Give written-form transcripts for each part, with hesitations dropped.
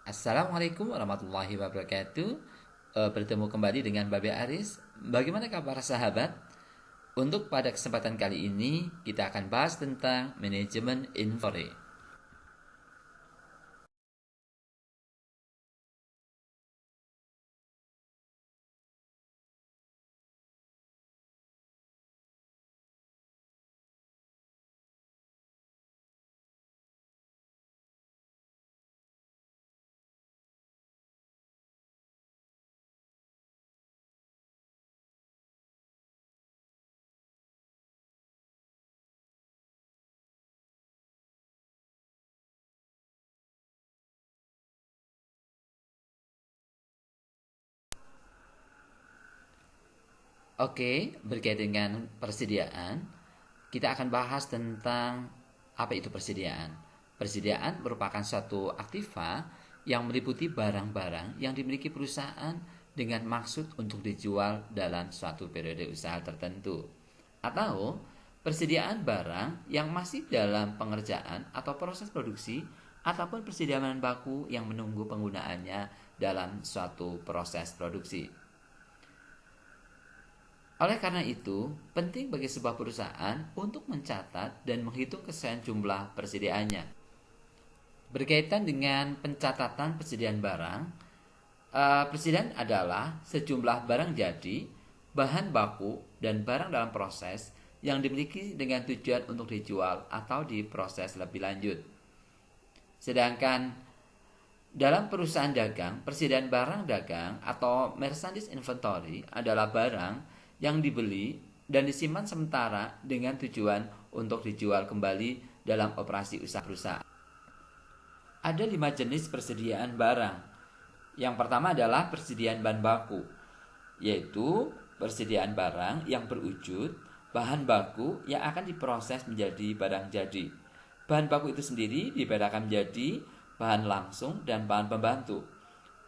Assalamualaikum warahmatullahi wabarakatuh. Bertemu kembali dengan Babe Aris. Bagaimana kabar sahabat? Untuk pada kesempatan kali ini kita akan bahas tentang manajemen inventory. Oke, berkaitan dengan persediaan, kita akan bahas tentang apa itu persediaan. Persediaan merupakan suatu aktiva yang meliputi barang-barang yang dimiliki perusahaan dengan maksud untuk dijual dalam suatu periode usaha tertentu. Atau persediaan barang yang masih dalam pengerjaan atau proses produksi ataupun persediaan baku yang menunggu penggunaannya dalam suatu proses produksi. Oleh karena itu, penting bagi sebuah perusahaan untuk mencatat dan menghitung kesesuaian jumlah persediaannya. Berkaitan dengan pencatatan persediaan barang, persediaan adalah sejumlah barang jadi, bahan baku, dan barang dalam proses yang dimiliki dengan tujuan untuk dijual atau diproses lebih lanjut. Sedangkan dalam perusahaan dagang, persediaan barang dagang atau merchandise inventory adalah barang yang dibeli dan disimpan sementara dengan tujuan untuk dijual kembali dalam operasi usaha perusahaan. Ada 5 jenis persediaan barang. Yang pertama adalah persediaan bahan baku, yaitu persediaan barang yang berwujud bahan baku yang akan diproses menjadi barang jadi. Bahan baku itu sendiri dibedakan menjadi bahan langsung dan bahan pembantu.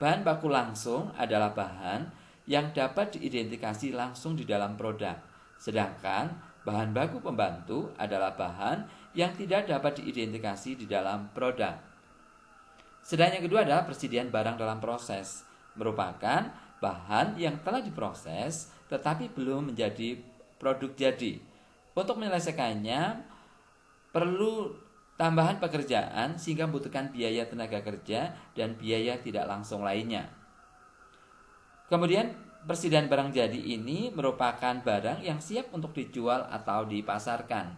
Bahan baku langsung adalah bahan yang dapat diidentifikasi langsung di dalam produk. Sedangkan bahan baku pembantu adalah bahan yang tidak dapat diidentifikasi di dalam produk. Sedangkan yang kedua adalah persediaan barang dalam proses, merupakan bahan yang telah diproses tetapi belum menjadi produk jadi. Untuk menyelesaikannya perlu tambahan pekerjaan sehingga membutuhkan biaya tenaga kerja dan biaya tidak langsung lainnya. Kemudian persediaan barang jadi ini merupakan barang yang siap untuk dijual atau dipasarkan.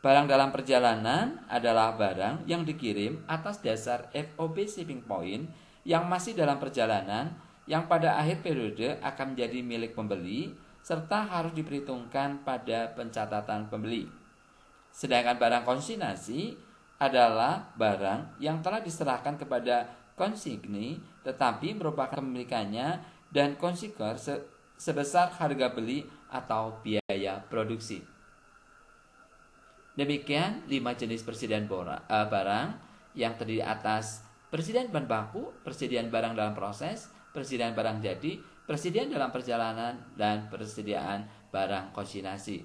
Barang dalam perjalanan adalah barang yang dikirim atas dasar FOB shipping point yang masih dalam perjalanan yang pada akhir periode akan menjadi milik pembeli serta harus diperhitungkan pada pencatatan pembeli. Sedangkan barang konsignasi adalah barang yang telah diserahkan kepada konsigni tetapi merupakan kepemilikannya dan konsignor sebesar harga beli atau biaya produksi. Demikian 5 jenis persediaan barang yang terdiri atas persediaan bahan baku, persediaan barang dalam proses, persediaan barang jadi, persediaan dalam perjalanan, dan persediaan barang konsignasi.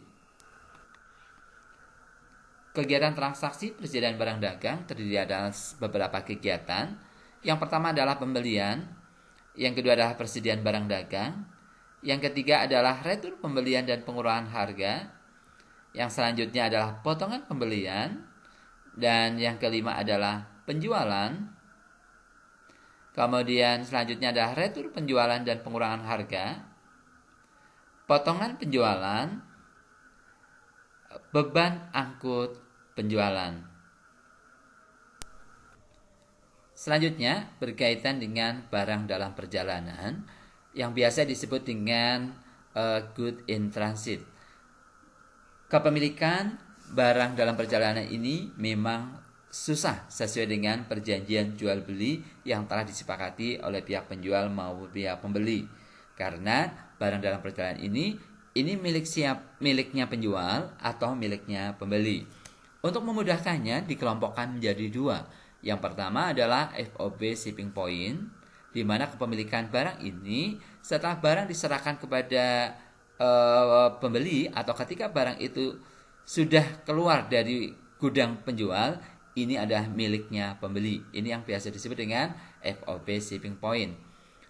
Kegiatan transaksi persediaan barang dagang terdiri atas beberapa kegiatan. Yang pertama adalah pembelian, yang kedua adalah persediaan barang dagang, yang ketiga adalah retur pembelian dan pengurangan harga, yang selanjutnya adalah potongan pembelian, dan yang kelima adalah penjualan. Kemudian selanjutnya adalah retur penjualan dan pengurangan harga, potongan penjualan, beban angkut penjualan. Selanjutnya berkaitan dengan barang dalam perjalanan yang biasa disebut dengan good in transit. Kepemilikan barang dalam perjalanan ini memang susah sesuai dengan perjanjian jual beli yang telah disepakati oleh pihak penjual maupun pihak pembeli. Karena barang dalam perjalanan ini miliknya penjual atau miliknya pembeli. Untuk memudahkannya dikelompokkan menjadi 2. Yang pertama adalah FOB shipping point, di mana kepemilikan barang ini setelah barang diserahkan kepada pembeli atau ketika barang itu sudah keluar dari gudang penjual, ini adalah miliknya pembeli. Ini yang biasa disebut dengan FOB shipping point.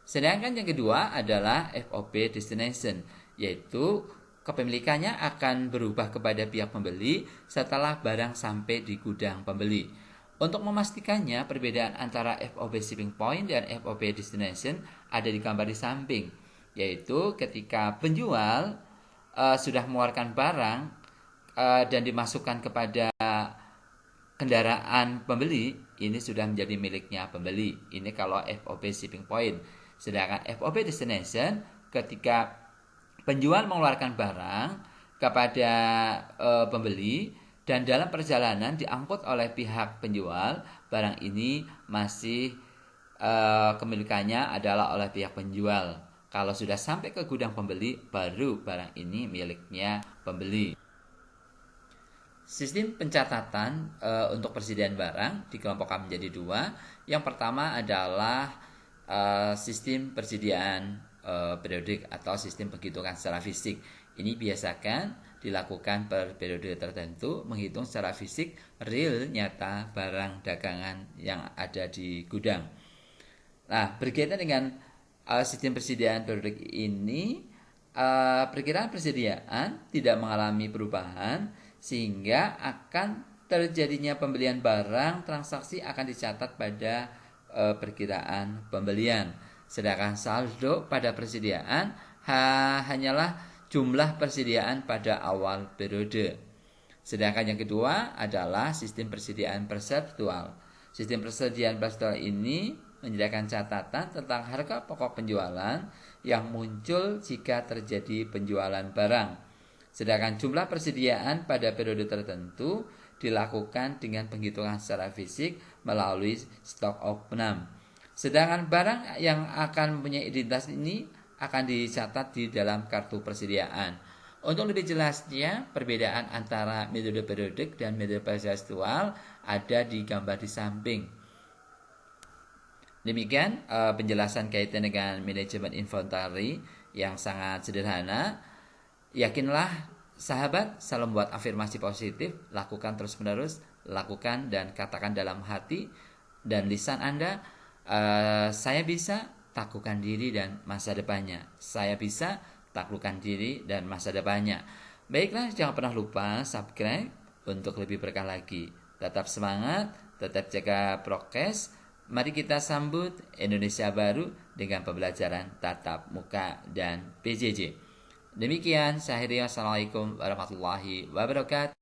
Sedangkan yang kedua adalah FOB destination, yaitu kepemilikannya akan berubah kepada pihak pembeli setelah barang sampai di gudang pembeli. Untuk memastikannya, perbedaan antara FOB shipping point dan FOB destination ada di gambar di samping, yaitu ketika penjual sudah mengeluarkan barang dan dimasukkan kepada kendaraan pembeli, ini sudah menjadi miliknya pembeli. Ini kalau FOB shipping point. Sedangkan FOB destination, ketika penjual mengeluarkan barang kepada pembeli dan dalam perjalanan diangkut oleh pihak penjual, barang ini masih kemilikannya adalah oleh pihak penjual. Kalau sudah sampai ke gudang pembeli, baru barang ini miliknya pembeli. Sistem pencatatan untuk persediaan barang dikelompokkan menjadi dua. Yang pertama adalah sistem persediaan periodik atau sistem penghitungan secara fisik. Ini biasakan dilakukan per periode tertentu, menghitung secara fisik real nyata barang dagangan yang ada di gudang. Nah, berkaitan dengan sistem persediaan periodik ini, perkiraan persediaan tidak mengalami perubahan sehingga akan terjadinya pembelian barang, transaksi akan dicatat pada perkiraan pembelian. Sedangkan saldo pada persediaan hanyalah jumlah persediaan pada awal periode. Sedangkan yang kedua adalah sistem persediaan perseptual. Sistem persediaan perseptual ini menyediakan catatan tentang harga pokok penjualan yang muncul jika terjadi penjualan barang. Sedangkan jumlah persediaan pada periode tertentu dilakukan dengan penghitungan secara fisik melalui stock of name. Sedangkan barang yang akan mempunyai identitas ini akan dicatat di dalam kartu persediaan. Untuk lebih jelasnya, perbedaan antara metode periodik dan metode perseptual ada di gambar di samping. Demikian penjelasan kaitan dengan manajemen inventory yang sangat sederhana. Yakinlah sahabat, selalu membuat afirmasi positif, lakukan terus-menerus, lakukan dan katakan dalam hati dan lisan Anda, saya bisa, taklukkan diri dan masa depannya. Saya bisa, taklukkan diri dan masa depannya. Baiklah, jangan pernah lupa subscribe untuk lebih berkah lagi. Tetap semangat, tetap jaga prokes. Mari kita sambut Indonesia baru dengan pembelajaran tatap muka dan PJJ. Demikian, saya akhiri. Wassalamualaikum warahmatullahi wabarakatuh.